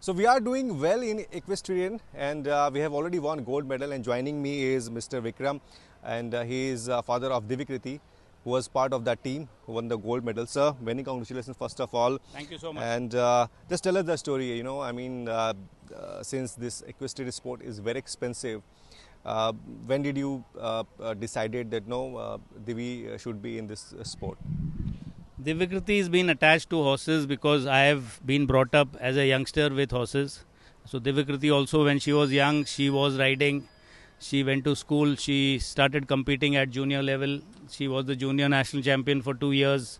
So we are doing well in equestrian, and we have already won gold medal. And joining me is Mr. Vikram, and he is father of Divyakriti, who was part of that team who won the gold medal. Sir, many congratulations first of all. Thank you so much. And just tell us the story. Since this equestrian sport is very expensive, when did you decided that no, Divi should be in this sport? Divyakriti has been attached to horses because I have been brought up as a youngster with horses. So Divyakriti also, when she was young, she was riding. She went to school. She started competing at junior level. She was the junior national champion for 2 years.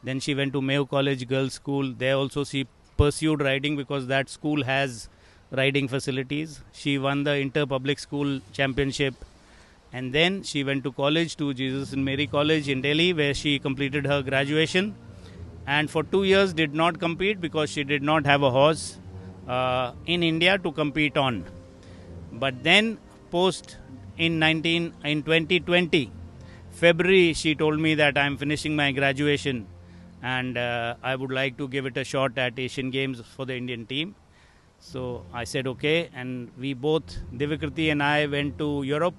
Then she went to Mayo College Girls School. There also she pursued riding because that school has riding facilities. She won the Inter Public School Championship. And then she went to college, to Jesus and Mary College in Delhi, where she completed her graduation. And for 2 years did not compete because she did not have a horse in India to compete on. But then in 2020, February, she told me that I'm finishing my graduation and I would like to give it a shot at Asian Games for the Indian team. So I said okay, and we both, Divyakriti and I, went to Europe,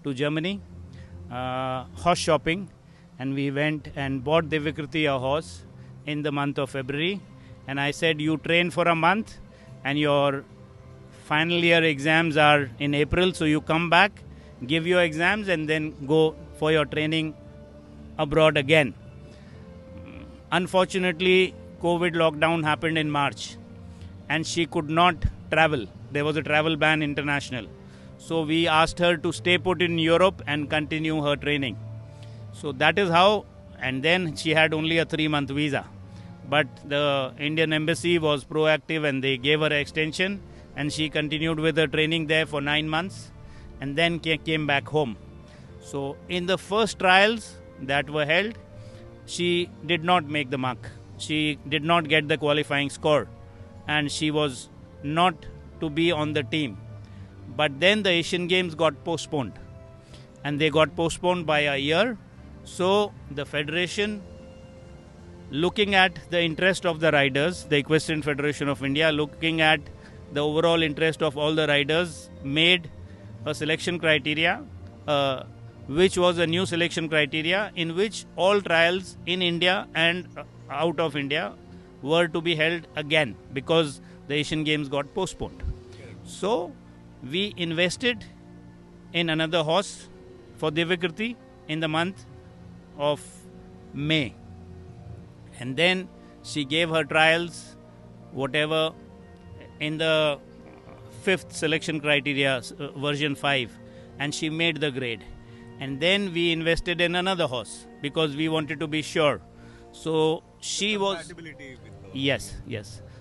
to Germany, horse shopping, and we went and bought Divyakriti a horse in the month of February. And I said, you train for a month and your final year exams are in April, so you come back, give your exams and then go for your training abroad again. Unfortunately, COVID lockdown happened in March and she could not travel. There was a travel ban international. So we asked her to stay put in Europe and continue her training. So that is how, and then she had only a 3-month visa. But the Indian embassy was proactive and they gave her an extension and she continued with her training there for 9 months and then came back home. So in the first trials that were held, she did not make the mark. She did not get the qualifying score and she was not to be on the team. But then the Asian Games got postponed and they got postponed by a year. So the federation, looking at the interest of the riders, the Equestrian Federation of India, looking at the overall interest of all the riders, made a selection criteria, which was a new selection criteria in which all trials in India and out of India were to be held again because the Asian Games got postponed. So we invested in another horse for Divyakriti in the month of May. And then she gave her trials, whatever, in the 5th selection criteria, version 5, and she made the grade. And then we invested in another horse because we wanted to be sure. So she was... Yes.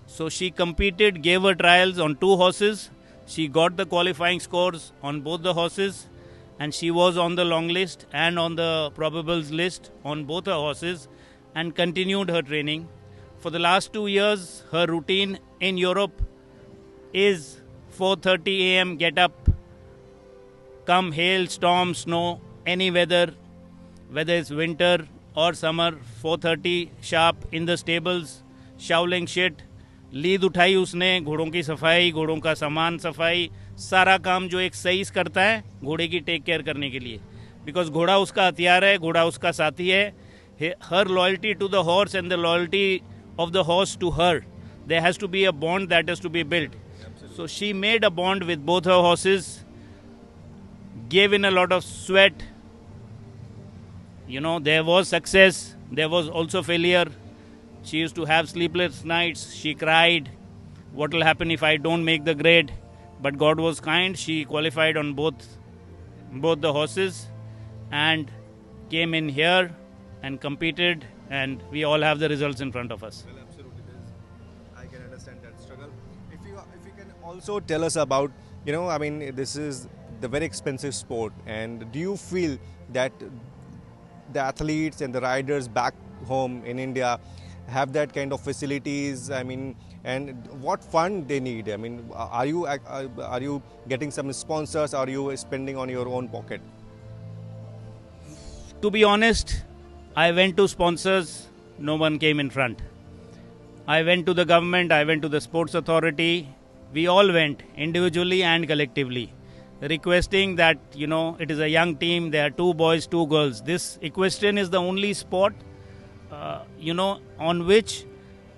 So she competed, gave her trials on 2 horses. She got the qualifying scores on both the horses and she was on the long list and on the probables list on both her horses and continued her training. For the last 2 years, her routine in Europe is 4:30 a.m. get up, come hail, storm, snow, any weather, whether it's winter or summer, 4:30 sharp in the stables, showling shit. लीद उठाई उसने, घोड़ों की सफाई, घोड़ों का सामान सफाई, सारा काम जो एक सईस करता है घोड़े की टेक केयर करने के लिए, बिकॉज घोड़ा उसका हथियार है, घोड़ा उसका साथी है. Her loyalty to the horse and the loyalty of the horse to her, there has to be a bond that has to be built. Absolutely. So she made a bond with both her horses, gave in a lot of sweat. There was success, there was also failure. She used to have sleepless nights. She cried, what will happen if I don't make the grade? But God was kind. She qualified on both the horses and came in here and competed, and we all have the results in front of us. Well, absolutely. I can understand that struggle. If you can also tell us about, this is the very expensive sport, and do you feel that the athletes and the riders back home in India have that kind of facilities, and what fund they need? Are you getting some sponsors? Are you spending on your own pocket? To be honest, I went to sponsors, no one came in front. I went to the government, I went to the sports authority. We all went individually and collectively, requesting that, it is a young team. There are two boys, two girls. This equestrian is the only sport, on which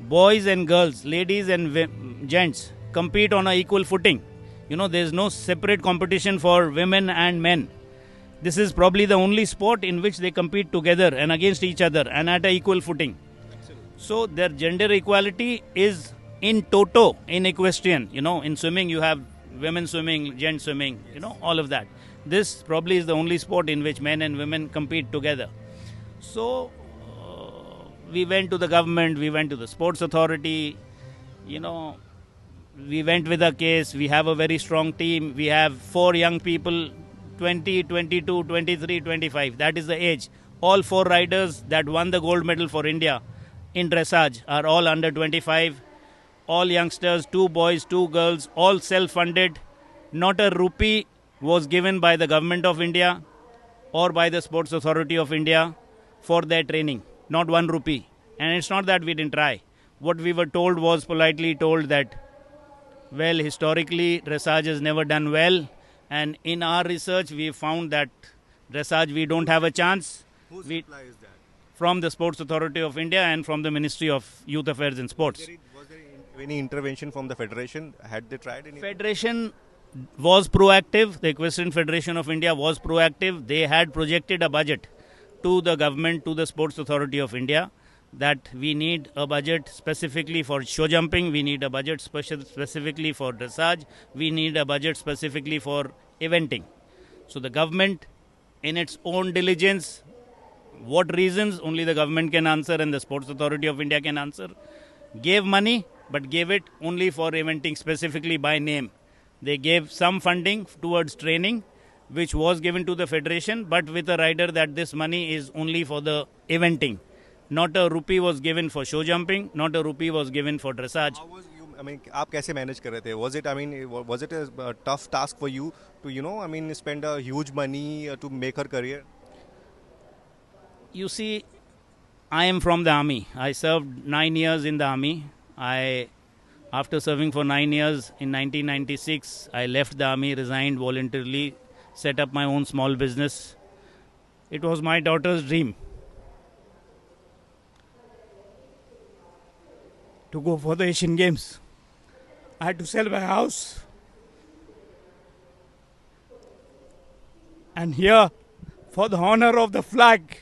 boys and girls, ladies and gents compete on an equal footing. There is no separate competition for women and men. This is probably the only sport in which they compete together and against each other and at an equal footing. So their gender equality is in toto in equestrian. In swimming you have women swimming, gents swimming, all of that. This probably is the only sport in which men and women compete together. So we went to the government, we went to the sports authority, we went with a case. We have a very strong team. We have 4 young people, 20, 22, 23, 25. That is the age. All 4 riders that won the gold medal for India in dressage are all under 25. All youngsters, 2 boys, 2 girls, all self-funded. Not a rupee was given by the government of India or by the Sports Authority of India for their training. Not 1 rupee. And it's not that we didn't try. What we were told was politely told that, well, historically, dressage has never done well. And in our research, we found that dressage, we don't have a chance. Whose reply is that? From the Sports Authority of India and from the Ministry of Youth Affairs and Sports. Was there any intervention from the Federation? Had they tried anything? Federation was proactive. The Equestrian Federation of India was proactive. They had projected a budget to the government, to the Sports Authority of India, that we need a budget specifically for show jumping, we need a budget specifically for dressage, we need a budget specifically for eventing. So the government, in its own diligence, what reasons only the government can answer and the Sports Authority of India can answer, gave money, but gave it only for eventing specifically by name. They gave some funding towards training, which was given to the Federation, but with a rider that this money is only for the eventing. Not a rupee was given for show jumping. Not a rupee was given for dressage. How was you? I mean, आप कैसे manage कर रहे थे? Was it a tough task for you to spend a huge money to make her career? You see, I am from the army. I served 9 years in the army. After serving for 9 years in 1996, I left the army, resigned voluntarily, set up my own small business. It was my daughter's dream to go for the Asian Games. I had to sell my house. And here, for the honor of the flag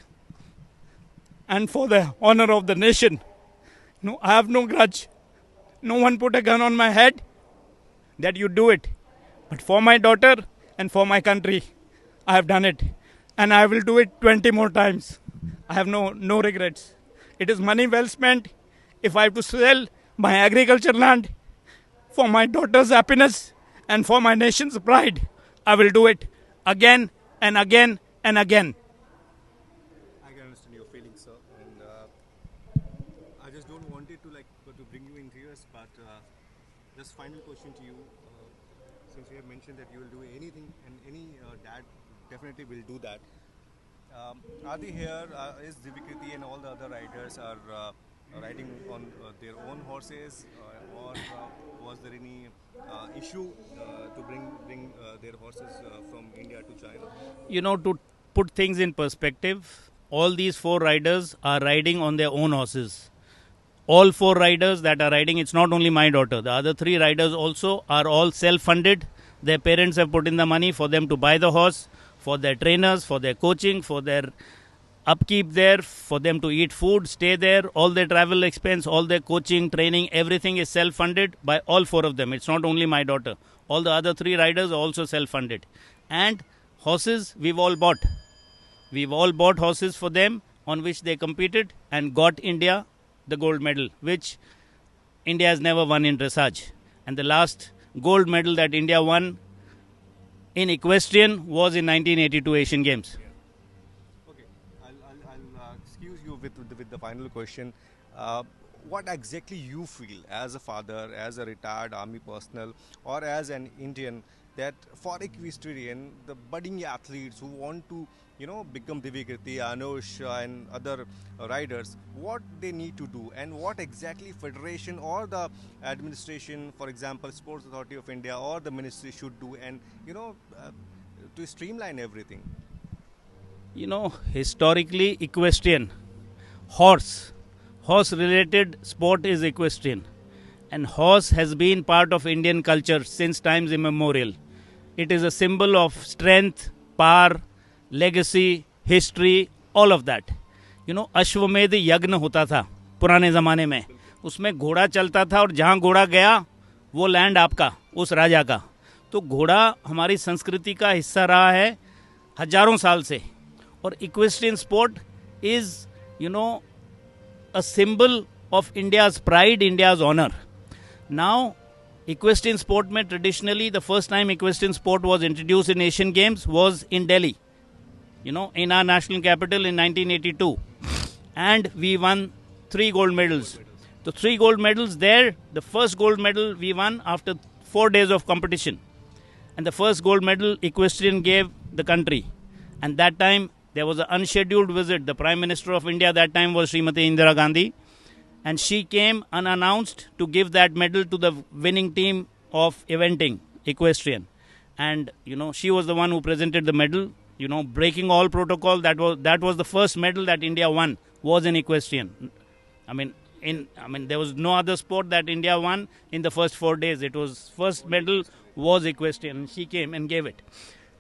and for the honor of the nation, I have no grudge. No one put a gun on my head that you do it. But for my daughter and for my country, I have done it. And I will do it 20 more times. I have no regrets. It is money well spent. If I have to sell my agriculture land for my daughter's happiness and for my nation's pride, I will do it again and again and again. I can understand your feelings, sir, and I just don't want it to bring you in tears. But just final question to you, since you have mentioned that you will do anything, and any dad definitely will do that. Adi here is Divyakriti and all the other riders are riding on their own horses, or was there any issue to bring their horses from India to China? To put things in perspective, all these 4 riders are riding on their own horses. All 4 riders that are riding, it's not only my daughter. The other 3 riders also are all self-funded. Their parents have put in the money for them to buy the horse, for their trainers, for their coaching, for their upkeep there, for them to eat food, stay there, all their travel expense, all their coaching, training, everything is self-funded by all 4 of them. It's not only my daughter. All the other 3 riders are also self-funded. And horses, we've all bought. We've all bought horses for them on which they competed and got India the gold medal, which India has never won in dressage. And the last gold medal that India won in equestrian was in 1982 Asian Games. Okay, I'll excuse you with the final question. What exactly you feel as a father, as a retired army personnel, or as an Indian, that for equestrian, the budding athletes who want to, become Divyakriti, Anush, and other riders, what they need to do and what exactly federation or the administration, for example, Sports Authority of India or the ministry should do, and to streamline everything. Historically, equestrian, horse related sport is equestrian. And horse has been part of Indian culture since times immemorial. It is a symbol of strength, power, legacy, history, all of that. अश्वमेध यज्ञ होता था पुराने ज़माने में, उसमें घोड़ा चलता था और जहाँ घोड़ा गया वो लैंड आपका, उस राजा का. तो घोड़ा हमारी संस्कृति का हिस्सा रहा है हजारों साल से. और equestrian sport is a symbol of India's pride, India's honor. Now, equestrian sport mein traditionally the first time equestrian sport was introduced in Asian Games was in Delhi, in our national capital in 1982. And we won 3 gold medals. The 3 gold medals there, the first gold medal we won after 4 days of competition. And the first gold medal equestrian gave the country. And that time there was an unscheduled visit. The Prime Minister of India that time was Srimati Indira Gandhi. And she came unannounced to give that medal to the winning team of eventing, equestrian. And, she was the one who presented the medal, breaking all protocol. That was the first medal that India won, was in equestrian. There was no other sport that India won in the first 4 days. It was first medal was equestrian. She came and gave it.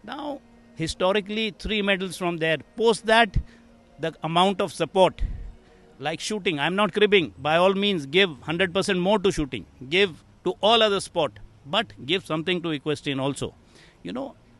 Now, historically, 3 medals from there. Post that, the amount of support, like shooting, I'm not cribbing. By all means, give 100% more to shooting. Give to all other sport. But give something to equestrian also.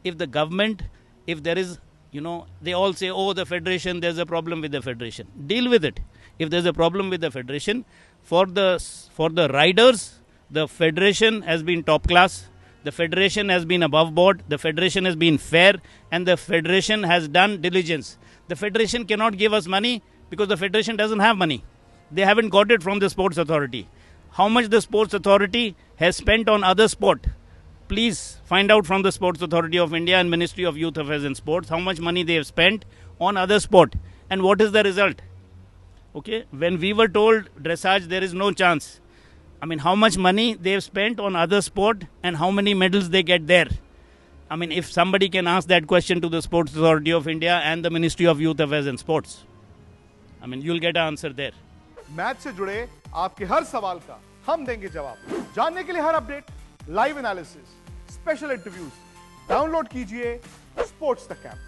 If the government, if there is, they all say, oh, the federation, there's a problem with the federation. Deal with it. If there's a problem with the federation, for the riders, the federation has been top class. The federation has been above board. The federation has been fair. And the federation has done diligence. The federation cannot give us money because the federation doesn't have money. They haven't got it from the Sports Authority. How much the Sports Authority has spent on other sport? Please find out from the Sports Authority of India and Ministry of Youth Affairs and Sports how much money they have spent on other sport and what is the result. Okay, when we were told dressage there is no chance. How much money they have spent on other sport and how many medals they get there. If somebody can ask that question to the Sports Authority of India and the Ministry of Youth Affairs and Sports, you'll get an answer there. Match से जुड़े आपके हर सवाल का हम देंगे जवाब. जानने के लिए हर update, live analysis, special interviews, download कीजिए स्पोर्ट्स तक ऐप.